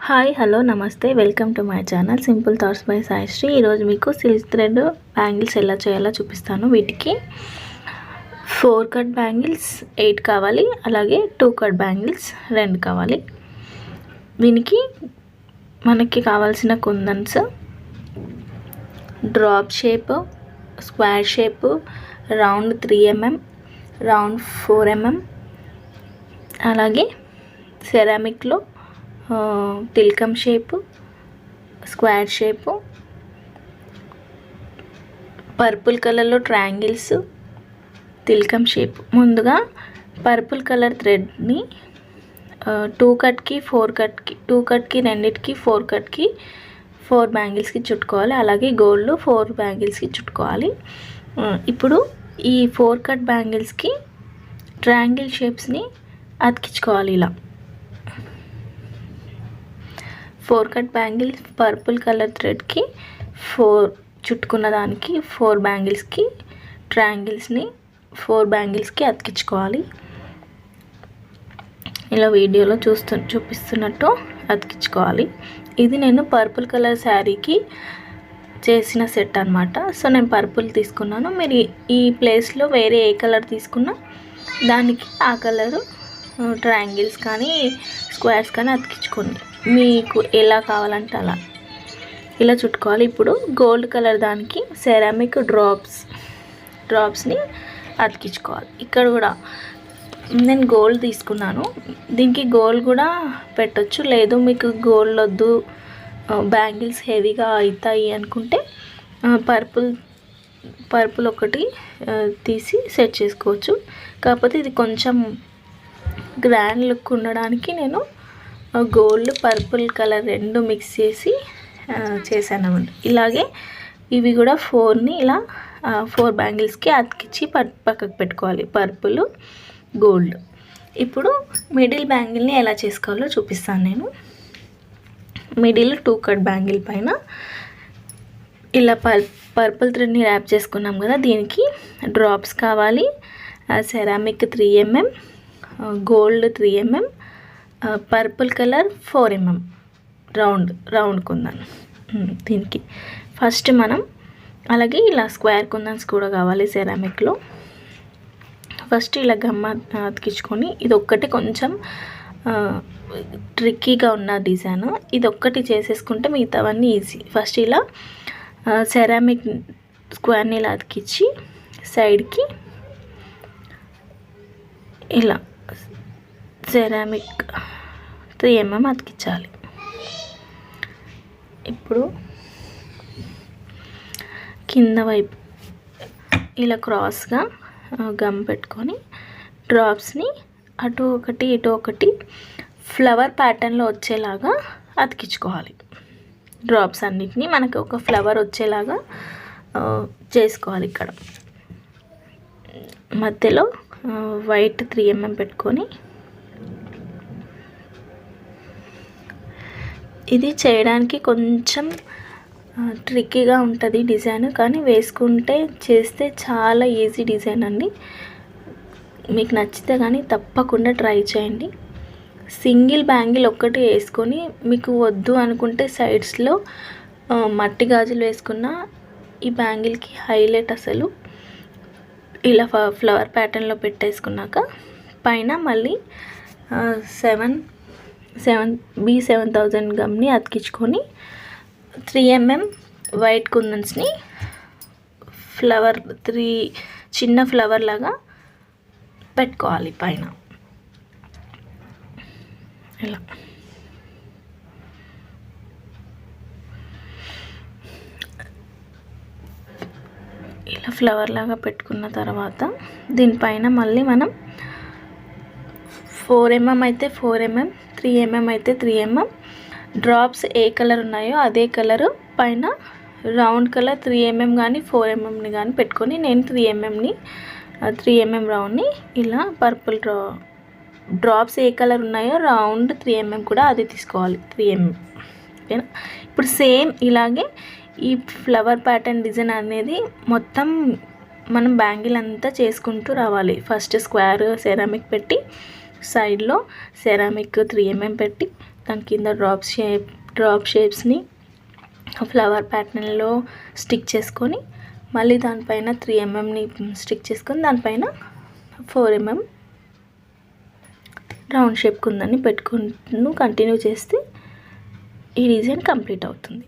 Hi hello నమస్తే welcome to my channel simple thoughts by Saisri. ఈరోజు మీకు సిల్క్ థ్రెడ్ బ్యాంగిల్స్ ఎలా చేయాలో చూపిస్తాను. వీటికి 4 కట్ బ్యాంగిల్స్ 8 కావాలి, అలాగే 2 కట్ బ్యాంగిల్స్ 2 కావాలి. దీనికి మనకి కావాల్సిన kundans drop shape, square shape, round 3 mm, round 4 mm, అలాగే సెరామిక్లో తిల్కమ్ షేపు, స్క్వేర్ షేపు, పర్పుల్ కలర్లో ట్రయాంగిల్స్, తిల్కమ్ షేప్. ముందుగా పర్పుల్ కలర్ థ్రెడ్ని 2 కట్కి 4 కట్కి 2 కట్కి రెండిటికి 4 కట్కి 4 బ్యాంగిల్స్కి చుట్టుకోవాలి. అలాగే గోల్డ్ 4 బ్యాంగిల్స్కి చుట్టుకోవాలి. ఇప్పుడు ఈ 4 కట్ బ్యాంగిల్స్కి ట్రయాంగిల్ షేప్స్ని అతికించుకోవాలి. ఇలా 4 కట్ బ్యాంగిల్స్ పర్పుల్ కలర్ థ్రెడ్కి 4 చుట్టుకున్న దానికి 4 బ్యాంగిల్స్కి ట్రయాంగిల్స్ని 4 బ్యాంగిల్స్కి అతికించుకోవాలి. ఇలా వీడియోలో చూపిస్తున్నట్టు అతికించుకోవాలి. ఇది నేను పర్పుల్ కలర్ శారీకి చేసిన సెట్ అనమాట. సో నేను పర్పుల్ తీసుకున్నాను. మీరు ఈ ప్లేస్లో వేరే ఏ కలర్ తీసుకున్నా దానికి ఆ కలరు ట్రయాంగిల్స్ కానీ స్క్వేర్స్ కానీ అతికించుకోండి. మీకు ఎలా కావాలంటే అలా ఇలా చుట్టుకోవాలి. ఇప్పుడు గోల్డ్ కలర్ దానికి సెరామిక్ డ్రాప్స్ని అతికించుకోవాలి. ఇక్కడ కూడా నేను గోల్డ్ తీసుకున్నాను. దీనికి గోల్డ్ కూడా పెట్టొచ్చు, లేదు మీకు గోల్డ్ వద్దు బ్యాంగిల్స్ హెవీగా అవుతాయి అనుకుంటే పర్పుల్ ఒకటి తీసి సెట్ చేసుకోవచ్చు. కాకపోతే ఇది కొంచెం గ్రాండ్ లుక్ ఉండడానికి నేను గోల్డ్ పర్పుల్ కలర్ 2 మిక్స్ చేసి చేశాను అన్నమాట. ఇలాగే ఇవి కూడా 4ని ఇలా 4 బ్యాంగిల్స్కి అతికించి పక్కకు పెట్టుకోవాలి, పర్పుల్ గోల్డ్. ఇప్పుడు మిడిల్ బ్యాంగిల్ని ఎలా చేసుకోవాలో చూపిస్తాను నేను. మిడిల్ 2 కట్ బ్యాంగిల్ పైన ఇలా పర్పుల్ థ్రెడ్ని ర్యాప్ చేసుకున్నాం కదా, దీనికి డ్రాప్స్ కావాలి. Ceramic 3 mm, gold 3 mm, purple colour 4 mm round kundan. దీనికి ఫస్ట్ మనం అలాగే ఇలా స్క్వేర్ కుందన్స్ కూడా కావాలి సెరామిక్లో. ఫస్ట్ ఇలా గమ్మ అతికించుకొని, ఇది ఒక్కటి కొంచెం ట్రిక్కీగా ఉన్న డిజైన్, ఇది ఒక్కటి చేసేసుకుంటే మిగతావన్నీ ఈజీ. ఫస్ట్ ఇలా సెరామిక్ స్క్వేర్ని ఇలా అతికించి సైడ్కి ఇలా సెరామిక్ 3 mm అతికించాలి. ఇప్పుడు కింద వైపు ఇలా క్రాస్గా గమ్ పెట్టుకొని డ్రాప్స్ని అటు ఒకటి ఇటు ఒకటి ఫ్లవర్ ప్యాటర్న్లో వచ్చేలాగా అతికించుకోవాలి. డ్రాప్స్ అన్నిటినీ మనకు ఒక ఫ్లవర్ వచ్చేలాగా చేసుకోవాలి. ఇక్కడ మధ్యలో వైట్ 3 mm పెట్టుకొని, ఇది చేయడానికి కొంచెం ట్రిక్కీగా ఉంటుంది డిజైన్, కానీ వేసుకుంటే చేస్తే చాలా ఈజీ డిజైన్ అండి. మీకు నచ్చితే కానీ తప్పకుండా ట్రై చేయండి. సింగిల్ బ్యాంగిల్ ఒక్కటి వేసుకొని, మీకు వద్దు అనుకుంటే సైడ్స్లో మట్టి గాజులు వేసుకున్న ఈ బ్యాంగిల్కి హైలైట్. అసలు ఇలా ఫ్లవర్ ప్యాటర్న్లో పెట్టేసుకున్నాక పైన మళ్ళీ 7000 గమ్ని అతికించుకొని 3 mm వైట్ కుందన్స్ని ఫ్లవర్ 3 చిన్న ఫ్లవర్ లాగా పెట్టుకోవాలి పైన. ఇలా ఇలా ఫ్లవర్ లాగా పెట్టుకున్న తర్వాత దీనిపైన మళ్ళీ మనం 4 mm అయితే 4 mm, 3 mm అయితే 3 mm డ్రాప్స్ ఏ కలర్ ఉన్నాయో అదే కలరు పైన రౌండ్ కలర్ 3 mm కానీ 4 mmని కానీ పెట్టుకొని, నేను 3 mm రౌండ్ని ఇలా పర్పుల్ డ్రాప్స్ ఏ కలర్ ఉన్నాయో రౌండ్ 3 mm కూడా అది తీసుకోవాలి, 3 mm. ఓకేనా? ఇప్పుడు సేమ్ ఇలాగే ఈ ఫ్లవర్ ప్యాటర్న్ డిజైన్ అనేది మొత్తం మనం బ్యాంగిల్ అంతా చేసుకుంటూ రావాలి. ఫస్ట్ స్క్వేర్ సెరామిక్ పెట్టి సైడ్లో సెరామిక్ 3 mm పెట్టి దాని కింద డ్రాప్ షేప్స్ని ఫ్లవర్ ప్యాటర్న్లో స్టిక్ చేసుకొని మళ్ళీ దానిపైన 3 mmని స్టిక్ చేసుకొని దానిపైన 4 mm రౌండ్ షేప్ కుందని పెట్టుకుంటూ కంటిన్యూ చేస్తే ఈ డిజైన్ కంప్లీట్ అవుతుంది.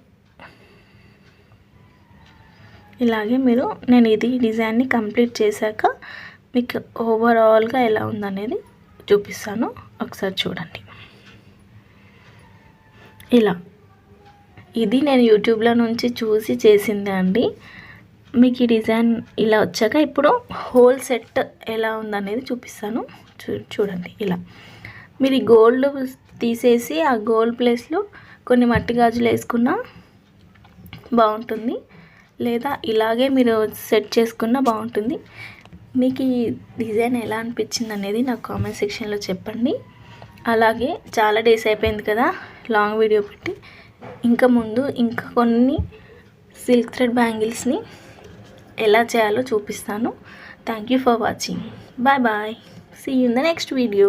ఇలాగే నేను ఇది డిజైన్ని కంప్లీట్ చేశాక మీకు ఓవరాల్గా ఎలా ఉందనేది చూపిస్తాను, ఒకసారి చూడండి. ఇది నేను యూట్యూబ్లో నుంచి చూసి చేసిందే అండి. మీకు ఈ డిజైన్ ఇలా వచ్చాక ఇప్పుడు హోల్ సెట్ ఎలా ఉందనేది చూపిస్తాను, చూడండి. మీరు ఈ గోల్డ్ తీసేసి ఆ గోల్డ్ ప్లేస్లో కొన్ని మట్టి గాజులు వేసుకున్నా బాగుంటుంది, లేదా ఇలాగే మీరు సెట్ చేసుకున్నా బాగుంటుంది. మీకు ఈ డిజైన్ ఎలా అనిపించింది అనేది నాకు కామెంట్ సెక్షన్లో చెప్పండి. అలాగే చాలా డేస్ అయిపోయింది కదా లాంగ్ వీడియో పెట్టి, ఇంకా కొన్ని సిల్క్ థ్రెడ్ బ్యాంగిల్స్ని ఎలా చేయాలో చూపిస్తాను. Thank you for watching. Bye bye. See you in the next video.